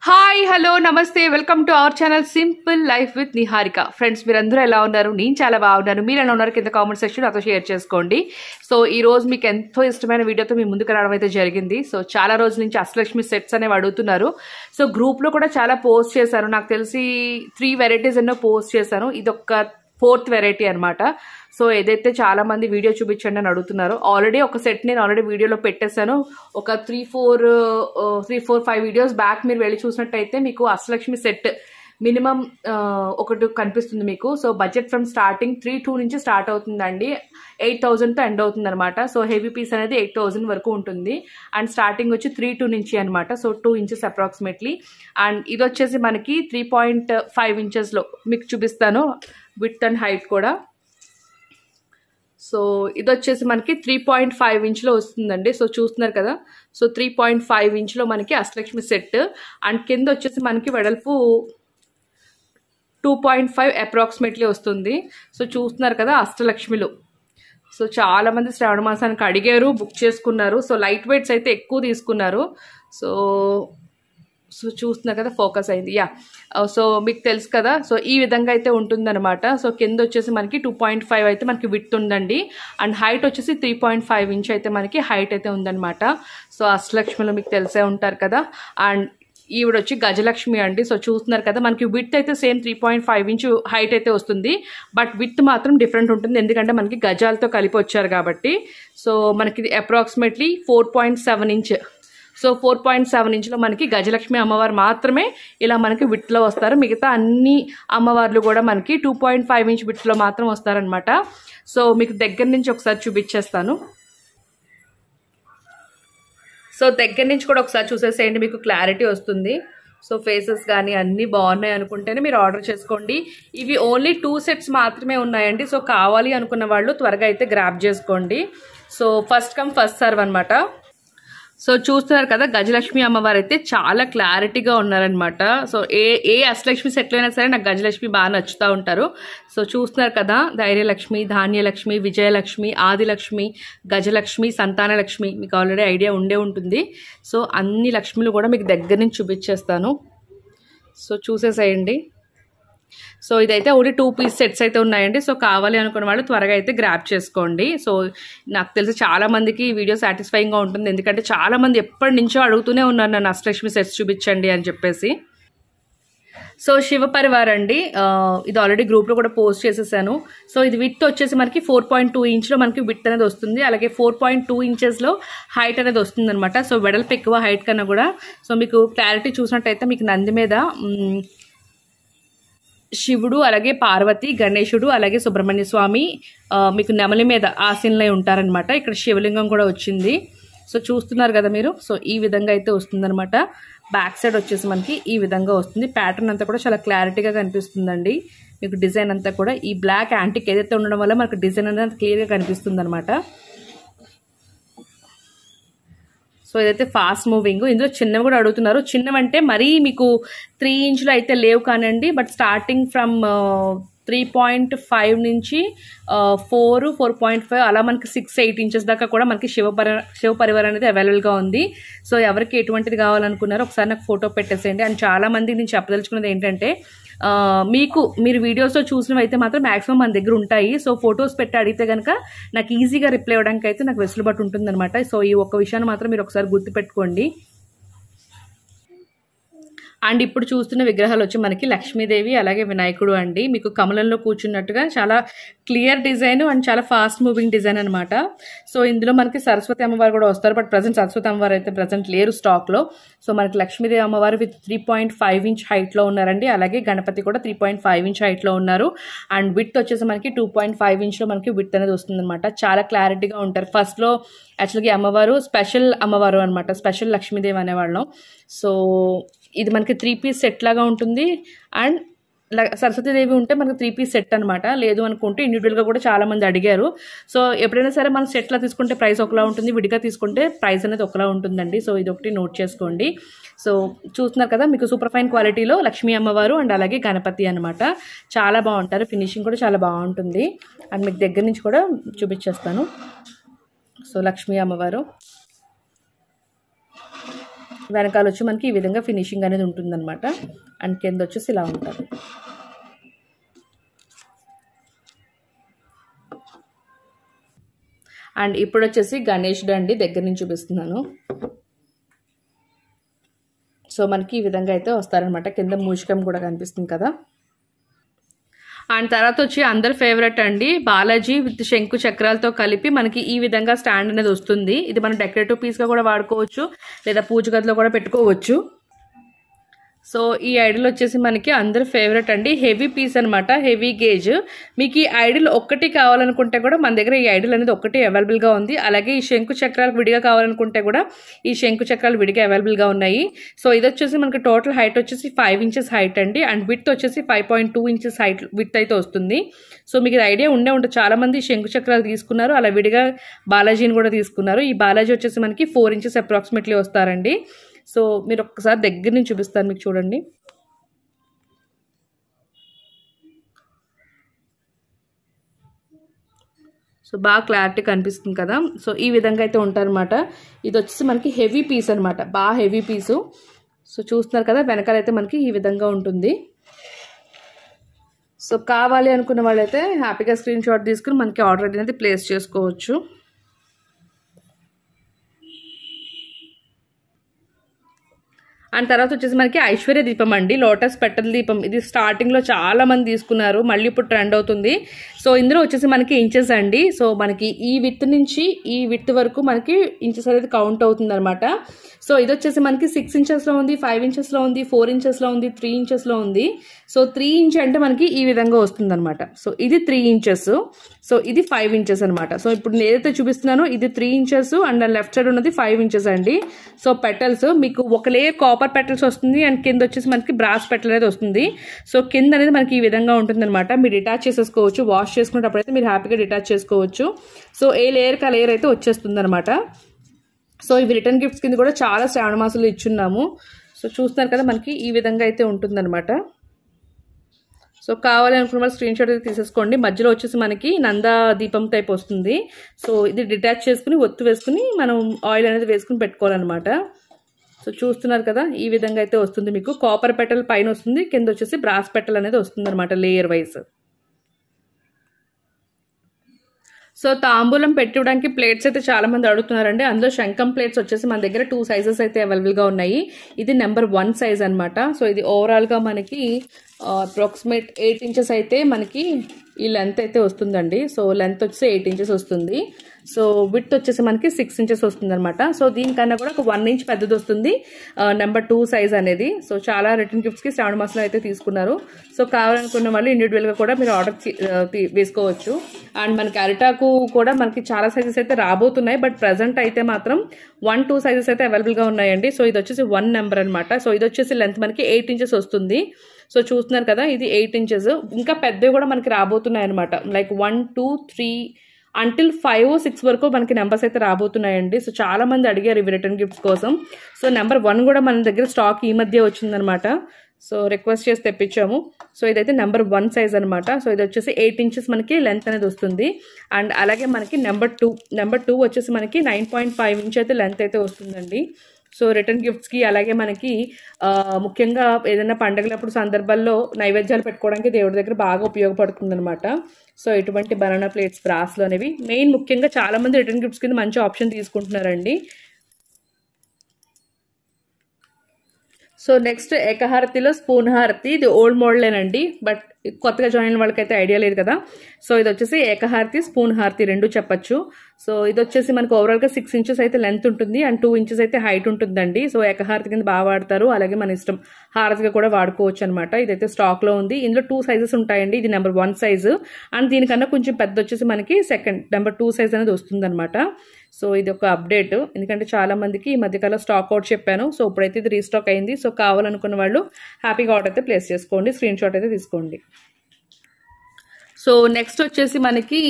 Hi hello నమస్తే welcome to our channel simple life with Niharika. Friends, మీరందరూ ఎలా ఉన్నారు? నేను చాలా బాగున్నాను. మీరు ఎలా ఉన్నారు? కింద కామెంట్ సెక్షన్ నాతో షేర్ చేసుకోండి. సో ఈ రోజు మీకు ఎంతో ఇష్టమైన వీడియోతో మీ ముందుకు రావడం అయితే జరిగింది. సో చాలా రోజుల నుంచి అష్టలక్ష్మి సెట్స్ అనేవి అడుగుతున్నారు. సో గ్రూప్లో కూడా చాలా పోస్ట్ చేశాను. నాకు తెలిసి 3 వెరైటీస్ ఎన్నో పోస్ట్ చేశాను. ఇది ఒక 4th వెరైటీ అనమాట. సో ఏదైతే చాలా మంది వీడియో చూపించండి అని అడుగుతున్నారు. ఆల్రెడీ ఒక సెట్ నేను ఆల్రెడీ వీడియోలో పెట్టేశాను. ఒక 3-4-5 వీడియోస్ బ్యాక్ మీరు వెళ్ళి చూసినట్టయితే మీకు అష్టలక్ష్మి సెట్ మినిమం ఒకటి కనిపిస్తుంది మీకు. సో బడ్జెట్ ఫ్రమ్ స్టార్టింగ్ 3,2 నుంచి స్టార్ట్ అవుతుందండి. 8,000తో ఎండ్ అవుతుంది అనమాట. సో హెవీ పీస్ అనేది 8,000 వరకు ఉంటుంది. అండ్ స్టార్టింగ్ వచ్చి 3,2 నుంచి అనమాట. So 2 inches approximately. అండ్ ఇది వచ్చేసి మనకి 3.5 ఇంచెస్లో మీకు చూపిస్తాను. విడ్త్ అండ్ హైట్ కూడా. సో ఇది వచ్చేసి మనకి 3.5 ఇంచ్లో వస్తుందండి. సో చూస్తున్నారు కదా. సో 3.5 ఇంచ్లో మనకి అష్టలక్ష్మి సెట్. అండ్ కింద వచ్చేసి మనకి వెడల్పు 2.5 అప్రాక్సిమేట్లీ వస్తుంది. సో చూస్తున్నారు కదా అష్టలక్ష్మిలు. సో చాలా మంది శ్రావణ మాసానికి అడిగారు, బుక్ చేసుకున్నారు. సో లైట్ వెయిట్స్ అయితే ఎక్కువ తీసుకున్నారు. సో చూస్తున్నారు కదా, ఫోకస్ అయింది. సో మీకు తెలుసు కదా. సో ఈ విధంగా అయితే ఉంటుందన్నమాట. సో కింద వచ్చేసి మనకి 2.5 అయితే మనకి విడ్త్ ఉందండి. అండ్ హైట్ వచ్చేసి 3.5 ఇంచ్ అయితే మనకి హైట్ అయితే ఉందన్నమాట. సో అష్టలక్ష్మిలో మీకు తెలిసే ఉంటారు కదా. అండ్ ఈవిడ వచ్చి గజలక్ష్మి అండి. సో చూస్తున్నారు కదా, మనకి విడ్త్ అయితే సేమ్ 3.5 ఇంచ్ హైట్ అయితే వస్తుంది. బట్ విడ్త్ మాత్రం డిఫరెంట్ ఉంటుంది, ఎందుకంటే మనకి గజాలతో కలిపి వచ్చారు కాబట్టి. సో మనకి అప్రాక్సిమేట్లీ 4.7 ఇంచ్. సో 4.7 ఇంచ్లో మనకి గజలక్ష్మి అమ్మవారు మాత్రమే ఇలా మనకి విడ్త్లో వస్తారు. మిగతా అన్ని అమ్మవార్లు కూడా మనకి 2.5 ఇంచ్ విడ్త్లో మాత్రం వస్తారనమాట. సో మీకు దగ్గర నుంచి ఒకసారి చూపించేస్తాను. సో దగ్గర నుంచి కూడా ఒకసారి చూసేసేయండి, మీకు క్లారిటీ వస్తుంది. సో ఫేసెస్ కానీ అన్నీ బాగున్నాయి అనుకుంటేనే మీరు ఆర్డర్ చేసుకోండి. ఇవి ఓన్లీ 2 సెట్స్ మాత్రమే ఉన్నాయండి. సో కావాలి అనుకున్న వాళ్ళు త్వరగా అయితే గ్రాబ్ చేసుకోండి. So first come first serve అనమాట. సో చూస్తున్నారు కదా, గజలక్ష్మి అమ్మవారు అయితే చాలా క్లారిటీగా ఉన్నారనమాట. సో ఏ అష్టలక్ష్మి సెట్లో అయినా సరే నాకు గజలక్ష్మి బాగా నచ్చుతూ ఉంటారు. సో చూస్తున్నారు కదా, ధైర్యలక్ష్మి, ధాన్యలక్ష్మి, విజయలక్ష్మి, ఆదిలక్ష్మి, గజలక్ష్మి, సంతానలక్ష్మి, మీకు ఆల్రెడీ ఐడియా ఉండే ఉంటుంది. సో అన్ని లక్ష్మిలు కూడా మీకు దగ్గర నుంచి చూపించేస్తాను. సో చూసేసేయండి. సో ఇదైతే ఓన్లీ 2 పీస్ సెట్స్ అయితే ఉన్నాయండి. సో కావాలి అనుకున్న వాళ్ళు త్వరగా అయితే గ్రాబ్ చేసుకోండి. సో నాకు తెలిసి చాలా మందికి ఈ వీడియో సాటిస్ఫైయింగ్గా ఉంటుంది, ఎందుకంటే చాలా మంది ఎప్పటి నుంచో అడుగుతూనే ఉన్నారు నన్ను అష్టలక్ష్మి సెట్స్ చూపించండి అని చెప్పేసి. సో శివ పరివార్ అండి, ఇది ఆల్రెడీ గ్రూప్లో కూడా పోస్ట్ చేసేసాను. సో ఇది విడ్త్ వచ్చేసి మనకి 4.2 ఇంచ్లో మనకి విడ్త్ అనేది వస్తుంది. అలాగే 4.2 ఇంచెస్లో హైట్ అనేది వస్తుంది అనమాట. సో వెడల్పు ఎక్కువ హైట్ కన్నా కూడా. సో మీకు క్లారిటీ చూసినట్టయితే మీకు నంది మీద శివుడు, అలాగే పార్వతి, గణేశుడు, అలాగే సుబ్రహ్మణ్య స్వామి మీకు నెమలి మీద ఆసీనులై ఉంటారనమాట. ఇక్కడ శివలింగం కూడా వచ్చింది. సో చూస్తున్నారు కదా మీరు. సో ఈ విధంగా అయితే వస్తుందన్నమాట. బ్యాక్ సైడ్ వచ్చేసి మనకి ఈ విధంగా వస్తుంది. ప్యాటర్న్ అంతా కూడా చాలా క్లారిటీగా కనిపిస్తుందండి. మీకు డిజైన్ అంతా కూడా ఈ బ్లాక్ యాంటిక్ ఏదైతే ఉండడం వల్ల మనకు డిజైన్ అనేది క్లియర్గా కనిపిస్తుంది అనమాట. సో ఇదైతే ఫాస్ట్ మూవింగ్. ఇందులో చిన్నవి కూడా అడుగుతున్నారు. చిన్నవంటే మరీ మీకు 3 ఇంచ్లో అయితే లేవు కానండి. బట్ స్టార్టింగ్ ఫ్రమ్ 3.5 నుంచి 4.5 అలా మనకి 6-8 ఇంచెస్ దాకా కూడా మనకి శివ పరివారం అనేది అవైలబుల్గా ఉంది. సో ఎవరికి ఎటువంటిది కావాలనుకున్నారో ఒకసారి నాకు ఫోటో పెట్టేసేయండి. అండ్ చాలా మంది నేను చెప్పదలుచుకున్నది ఏంటంటే, మీరు వీడియోస్లో చూసినవి అయితే మాత్రం మ్యాక్సిమం మన దగ్గర ఉంటాయి. సో ఫొటోస్ పెట్టి అడిగితే కనుక నాకు ఈజీగా రిప్లై ఇవ్వడానికి అయితే నాకు వెసులుబాటు ఉంటుందన్నమాట. సో ఈ ఒక్క విషయాన్ని మాత్రం మీరు ఒకసారి గుర్తుపెట్టుకోండి. అండ్ ఇప్పుడు చూస్తున్న విగ్రహాలు వచ్చి మనకి లక్ష్మీదేవి, అలాగే వినాయకుడు అండి. మీకు కమలంలో కూర్చున్నట్టుగా చాలా క్లియర్ డిజైన్ అండ్ చాలా ఫాస్ట్ మూవింగ్ డిజైన్ అనమాట. సో ఇందులో మనకి సరస్వతి అమ్మవారు కూడా వస్తారు. బట్ ప్రజెంట్ సరస్వతి అమ్మవారు అయితే ప్రజెంట్ లేరు స్టాక్లో. సో మనకి లక్ష్మీదేవి అమ్మవారు విత్ 3.5 ఇంచ్ హైట్లో ఉన్నారండి. అలాగే గణపతి కూడా 3.5 ఇంచ్ హైట్లో ఉన్నారు. అండ్ విడ్త్ వచ్చేసి మనకి 2.5 ఇంచ్లో మనకి విడ్త్ అనేది వస్తుంది అనమాట. చాలా క్లారిటీగా ఉంటారు. ఫస్ట్లో యాక్చువల్గా అమ్మవారు స్పెషల్ అమ్మవారు అనమాట, స్పెషల్ లక్ష్మీదేవి అనేవాళ్ళం. సో ఇది మనకి 3 పీస్ సెట్ లాగా ఉంటుంది. అండ్ సరస్వతీదేవి ఉంటే మనకి 3 పీస్ సెట్ అనమాట. లేదు అనుకుంటే ఇండివిజువల్గా కూడా చాలా మంది అడిగారు. సో ఎప్పుడైనా సరే మనం సెట్లా తీసుకుంటే ప్రైస్ ఒకలా ఉంటుంది, విడిగా తీసుకుంటే ప్రైస్ అనేది ఒకలా ఉంటుందండి. సో ఇది ఒకటి నోట్ చేసుకోండి. సో చూస్తున్నారు కదా, మీకు సూపర్ ఫైన్ క్వాలిటీలో లక్ష్మీ అమ్మవారు అండ్ అలాగే గణపతి అనమాట. చాలా బాగుంటారు. ఫినిషింగ్ కూడా చాలా బాగుంటుంది. అండ్ మీకు దగ్గర నుంచి కూడా చూపించేస్తాను. సో లక్ష్మీ అమ్మవారు వెనకాల వచ్చి మనకి ఈ విధంగా ఫినిషింగ్ అనేది ఉంటుందన్నమాట. అండ్ కింద వచ్చేసి ఇలా ఉంటుంది. అండ్ ఇప్పుడు వచ్చేసి గణేషుడు అండి, దగ్గర నుంచి చూపిస్తున్నాను. సో మనకి ఈ విధంగా అయితే వస్తారనమాట. కింద మూషికం కూడా కనిపిస్తుంది కదా. అండ్ తర్వాత వచ్చి అందరి ఫేవరెట్ అండి, బాలాజీ విత్ శంకు చక్రాలతో కలిపి మనకి ఈ విధంగా స్టాండ్ అనేది వస్తుంది. ఇది మనం డెకరేటివ్ పీస్గా కూడా వాడుకోవచ్చు, లేదా పూజ గదిలో కూడా పెట్టుకోవచ్చు. సో ఈ ఐడిల్ వచ్చేసి మనకి అందరి ఫేవరెట్ అండి, హెవీ పీస్ అనమాట, హెవీ గేజ్. మీకు ఈ ఐడిల్ ఒక్కటి కావాలనుకుంటే కూడా మన దగ్గర ఈ ఐడిల్ అనేది ఒక్కటి అవైలబుల్గా ఉంది. అలాగే ఈ శంకు చక్రాలు విడిగా కావాలనుకుంటే కూడా ఈ శంకు చక్రాలు విడిగా అవైలబుల్గా ఉన్నాయి. సో ఇది వచ్చేసి మనకి టోటల్ హైట్ వచ్చేసి 5 ఇంచెస్ హైట్ అండి. అండ్ విడ్త్ వచ్చేసి 5.2 ఇంచెస్ హైట్ విడ్త్ అయితే వస్తుంది. సో మీకు ఇది ఐడియా ఉంటుంది, చాలా మంది శంకు చక్రాలు తీసుకున్నారు, అలా విడిగా బాలాజీని కూడా తీసుకున్నారు. ఈ బాలాజీ వచ్చేసి మనకి 4 ఇంచెస్ అప్రాక్సిమేట్లీ వస్తారండి. సో మీరు ఒక్కసారి దగ్గర నుంచి చూపిస్తాను మీకు, చూడండి. సో బాగా క్లారిటీ కనిపిస్తుంది కదా. సో ఈ విధంగా అయితే ఉంటారనమాట. ఇది వచ్చేసి మనకి హెవీ పీస్ అనమాట, బాగా హెవీ పీసు. సో చూస్తున్నారు కదా, వెనకాల అయితే మనకి ఈ విధంగా ఉంటుంది. సో కావాలి అనుకున్న వాళ్ళైతే హ్యాపీగా స్క్రీన్ షాట్ తీసుకుని మనకి ఆర్డర్ అనేది ప్లేస్ చేసుకోవచ్చు. అండ్ తర్వాత వచ్చేసి మనకి ఐశ్వర్య దీపం అండి, లోటస్ పెటల్ దీపం. ఇది స్టార్టింగ్లో చాలా మంది తీసుకున్నారు, మళ్ళీ ఇప్పుడు ట్రెండ్ అవుతుంది. సో ఇందులో వచ్చేసి మనకి ఇంచెస్ అండి. సో మనకి ఈ విత్ నుంచి ఈ విత్ వరకు మనకి ఇంచెస్ అనేది కౌంట్ అవుతుంది అనమాట. సో ఇది వచ్చేసి మనకి 6 ఇంచెస్లో ఉంది, 5 ఇంచెస్లో ఉంది, 4 ఇంచెస్లో ఉంది, 3 ఇంచెస్లో ఉంది. సో 3 ఇంచ్ అంటే మనకి ఈ విధంగా వస్తుంది అనమాట. సో ఇది 3 ఇంచెస్, సో ఇది 5 ఇంచెస్ అనమాట. సో ఇప్పుడు నేను ఏదైతే చూపిస్తున్నానో ఇది 3 ఇంచెస్ అండ్ లెఫ్ట్ సైడ్ ఉన్నది 5 ఇంచెస్ అండి. సో పెటల్స్ మీకు ఒక లేయర్ కాపర్ పెటల్స్ వస్తుంది, అండ్ కింద వచ్చేసి మనకి బ్రాస్ పెటల్ అనేది వస్తుంది. సో కింద అనేది మనకి ఈ విధంగా ఉంటుంది అనమాట. మీరు డిటాచ్ చేసేసుకోవచ్చు, వాష్ చేసుకునేటప్పుడు అయితే మీరు హ్యాపీగా డిటాచ్ చేసుకోవచ్చు. సో ఏ లేయర్కి ఆ లేయర్ అయితే వచ్చేస్తుంది అనమాట. సో ఇవి రిటర్న్ గిఫ్ట్స్ కింద కూడా చాలా శ్రావణ మాసాలు ఇచ్చున్నాము. సో చూస్తున్నారు కదా, మనకి ఈ విధంగా అయితే ఉంటుందన్నమాట. సో కావాలి అనుకున్న వాళ్ళు స్క్రీన్ షాట్ అయితే తీసేసుకోండి. మధ్యలో వచ్చేసి మనకి నందా దీపం టైప్ వస్తుంది. సో ఇది డిటాచ్ చేసుకుని ఒత్తు వేసుకుని మనం ఆయిల్ అనేది వేసుకుని పెట్టుకోవాలన్నమాట. సో చూస్తున్నారు కదా, ఈ విధంగా అయితే వస్తుంది. మీకు కాపర్ పెటల్ పైన వస్తుంది, కింద వచ్చేసి బ్రాస్ పెటల్ అనేది వస్తుంది అనమాట, లేయర్ వైజ్. సో తాంబూలం పెట్టడానికి ప్లేట్స్ అయితే చాలా మంది అడుగుతున్నారండి. అందులో శంఖం ప్లేట్స్ వచ్చేసి మన దగ్గర 2 సైజెస్ అయితే అవైలబుల్గా ఉన్నాయి. ఇది నెంబర్ 1 సైజ్ అనమాట. సో ఇది ఓవరాల్గా మనకి అప్రాక్సిమేట్ 8 ఇంచెస్ అయితే మనకి ఈ లెంత్ అయితే వస్తుందండి. సో లెంత్ వచ్చేసి 8 ఇంచెస్ వస్తుంది. సో విడ్త్ వచ్చేసి మనకి 6 ఇంచెస్ వస్తుంది అనమాట. సో దీనికన్నా కూడా ఒక 1 ఇంచ్ పెద్దది వస్తుంది నెంబర్ 2 సైజ్ అనేది. సో చాలా రిటర్న్ గిఫ్ట్స్కి శ్రావణ మాసంలో అయితే తీసుకున్నారు. సో కావాలనుకున్న వాళ్ళు ఇండివిజువల్గా కూడా మీరు ఆర్డర్ వేసుకోవచ్చు. అండ్ మనకి అరిటాకు కూడా మనకి చాలా సైజెస్ అయితే రాబోతున్నాయి, బట్ ప్రజెంట్ అయితే మాత్రం 1-2 సైజెస్ అయితే అవైలబుల్గా ఉన్నాయండి. సో ఇది వచ్చేసి 1 నెంబర్ అనమాట. సో ఇది వచ్చేసి లెంత్ మనకి 8 ఇంచెస్ వస్తుంది. సో చూస్తున్నారు కదా, ఇది 8 ఇంచెస్. ఇంకా పెద్దవి కూడా మనకి రాబోతున్నాయి అనమాట. లైక్ 1, 2, 3 అంటిల్ 5, 6 వరకు మనకి నెంబర్స్ అయితే రాబోతున్నాయండి. సో చాలా మంది అడిగారు ఇవి రిటర్న్ గిఫ్ట్స్ కోసం. సో నెంబర్ 1 కూడా మన దగ్గర స్టాక్ ఈ మధ్య వచ్చిందనమాట. సో రిక్వెస్ట్ చేసి తెప్పించాము. సో ఇదైతే నెంబర్ 1 సైజ్ అనమాట. సో ఇది వచ్చేసి 8 ఇంచెస్ మనకి లెంత్ అనేది వస్తుంది. అండ్ అలాగే మనకి నెంబర్ 2 వచ్చేసి మనకి 9.5 ఇంచ్ అయితే లెంత్ అయితే వస్తుందండి. సో రిటర్న్ గిఫ్ట్స్కి అలాగే మనకి ముఖ్యంగా ఏదైనా పండుగలప్పుడు సందర్భాల్లో నైవేద్యాలు పెట్టుకోవడానికి దేవుడి దగ్గర బాగా ఉపయోగపడుతుంది అనమాట. సో ఇటువంటి బనానా ప్లేట్స్, బ్రాస్లు అనేవి మెయిన్ ముఖ్యంగా చాలామంది రిటర్న్ గిఫ్ట్స్ కింద మంచి ఆప్షన్ తీసుకుంటున్నారండి. సో నెక్స్ట్ ఏకహారతిలో స్పూన్ హారతి. ఇది ఓల్డ్ మోడలేనండి, బట్ కొత్తగా జాయిన్ అయిన వాళ్ళకైతే ఐడియా లేదు కదా. సో ఇది వచ్చేసి ఏకహారతి, స్పూన్ హారతి రెండు చెప్పచ్చు. సో ఇది వచ్చేసి మనకు ఓవరాల్గా 6 ఇంచెస్ అయితే లెంత్ ఉంటుంది అండ్ 2 ఇంచెస్ అయితే హైట్ ఉంటుందండి. సో ఏకహారతి కింద బాగా వాడతారు, అలాగే మన ఇష్టం హారతిగా కూడా వాడుకోవచ్చు అనమాట. ఇదైతే స్టాక్లో ఉంది. ఇందులో 2 సైజెస్ ఉంటాయండి. ఇది నెంబర్ 1 సైజు అండ్ దీనికన్నా కొంచెం పెద్ద వచ్చేసి మనకి నెంబర్ 2 సైజ్ అనేది వస్తుంది అనమాట. సో ఇది ఒక అప్డేట్, ఎందుకంటే చాలా మందికి ఈ మధ్యకాలం స్టాక్ అవుట్ చెప్పాను. సో ఇప్పుడైతే ఇది రీస్టాక్ అయింది. సో కావాలనుకున్న వాళ్ళు హ్యాపీగా ఆర్డర్ అయితే ప్లేస్ చేసుకోండి, స్క్రీన్ షాట్ అయితే తీసుకోండి. సో నెక్స్ట్ వచ్చేసి మనకి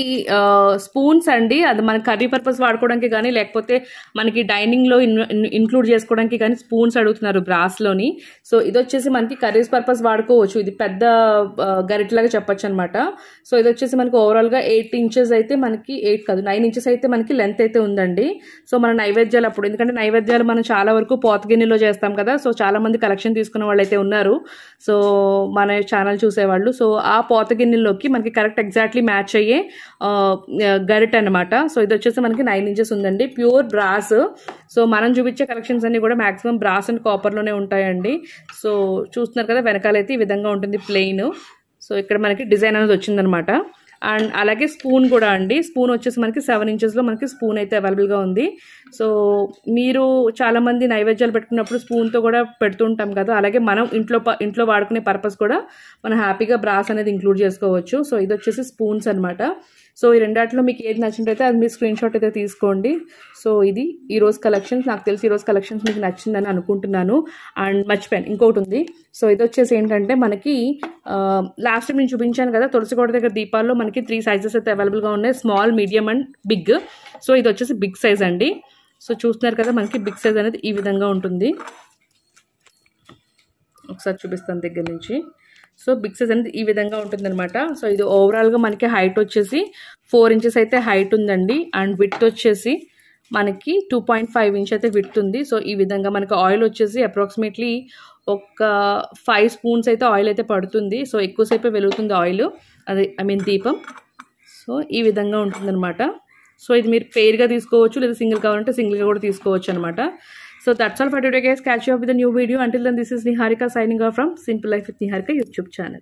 స్పూన్స్ అండి. అది మన కర్రీ పర్పస్ వాడుకోవడానికి కానీ లేకపోతే మనకి డైనింగ్లో ఇంక్లూడ్ చేసుకోవడానికి కానీ స్పూన్స్ అడుగుతున్నారు బ్రాస్లోని. సో ఇది వచ్చేసి మనకి కర్రీస్ పర్పస్ వాడుకోవచ్చు. ఇది పెద్ద గరిటలాగా చెప్పొచ్చు అనమాట. సో ఇది వచ్చేసి మనకి ఓవరాల్గా 8 ఇంచెస్ అయితే మనకి 8 కాదు 9 ఇంచెస్ అయితే మనకి లెంత్ అయితే ఉందండి. సో మన నైవేద్యాలు అప్పుడు, ఎందుకంటే నైవేద్యాలు మనం చాలా వరకు పోత గిన్నెలో చేస్తాం కదా. సో చాలా మంది కలెక్షన్ తీసుకున్న వాళ్ళు అయితే ఉన్నారు సో మన ఛానల్ చూసేవాళ్ళు. సో ఆ పోత గిన్నెలోకి మనకి కరెక్ట్ ఎగ్జాక్ట్లీ మ్యాచ్ అయ్యే గరిట అనమాట. సో ఇది వచ్చేసి మనకి 9 ఇంచెస్ ఉందండి, ప్యూర్ బ్రాస్. సో మనం చూపించే కలెక్షన్స్ అన్ని కూడా మాక్సిమం బ్రాస్ అండ్ కాపర్లోనే ఉంటాయండి. సో చూస్తున్నారు కదా వెనకాలైతే ఈ విధంగా ఉంటుంది ప్లెయిన్. సో ఇక్కడ మనకి డిజైన్ అనేది వచ్చిందనమాట. అండ్ అలాగే స్పూన్ కూడా అండి. స్పూన్ వచ్చేసి మనకి 7 ఇంచెస్లో మనకి స్పూన్ అయితే అవైలబుల్గా ఉంది. సో మీరు చాలామంది నైవేద్యాలు పెట్టుకున్నప్పుడు స్పూన్తో కూడా పెడుతుంటాం కదా, అలాగే మనం ఇంట్లో వాడుకునే పర్పస్ కూడా మనం హ్యాపీగా బ్రాస్ అనేది ఇంక్లూడ్ చేసుకోవచ్చు. సో ఇది వచ్చేసి స్పూన్స్ అనమాట. సో ఈ రెండాటిలో మీకు ఏది నచ్చినట్టయితే అది మీ స్క్రీన్ షాట్ అయితే తీసుకోండి. సో ఇది ఈరోజు కలెక్షన్స్. నాకు తెలిసి ఈరోజు కలెక్షన్స్ మీకు నచ్చిందని అనుకుంటున్నాను. అండ్ మర్చిపోయాను ఇంకోటి ఉంది. సో ఇది వచ్చేసి ఏంటంటే మనకి లాస్ట్ టైం నేను చూపించాను కదా తులసికోట దగ్గర దీపాల్లో మనకి 3 సైజెస్ అయితే అవైలబుల్గా ఉన్నాయి, small, medium and big. So ఇది వచ్చేసి బిగ్ సైజ్ అండి. సో చూస్తున్నారు కదా మనకి బిగ్ సైజ్ అనేది ఈ విధంగా ఉంటుంది. ఒకసారి చూపిస్తాను దగ్గర నుంచి. సో బిగ్ సైజ్ అనేది ఈ విధంగా ఉంటుందన్నమాట. సో ఇది ఓవరాల్గా మనకి హైట్ వచ్చేసి 4 ఇంచెస్ అయితే హైట్ ఉందండి. అండ్ విడ్త్ వచ్చేసి మనకి 2.5 ఇంచ్ అయితే విడ్త్ ఉంది. సో ఈ విధంగా మనకి ఆయిల్ వచ్చేసి అప్రాక్సిమేట్లీ ఒక 5 స్పూన్స్ అయితే ఆయిల్ అయితే పడుతుంది. సో ఎక్కువసేపే వెలుగుతుంది ఆయిల్, అది దీపం. సో ఈ విధంగా ఉంటుందన్నమాట. సో ఇది మీరు పేర్గా తీసుకోవచ్చు, లేదా సింగిల్ కావాలంటే సింగిల్గా కూడా తీసుకోవచ్చు అనమాట. So that's all for today guys. Catch you up with a new video. Until then, this is Niharika signing off from Simple Life with Niharika YouTube channel.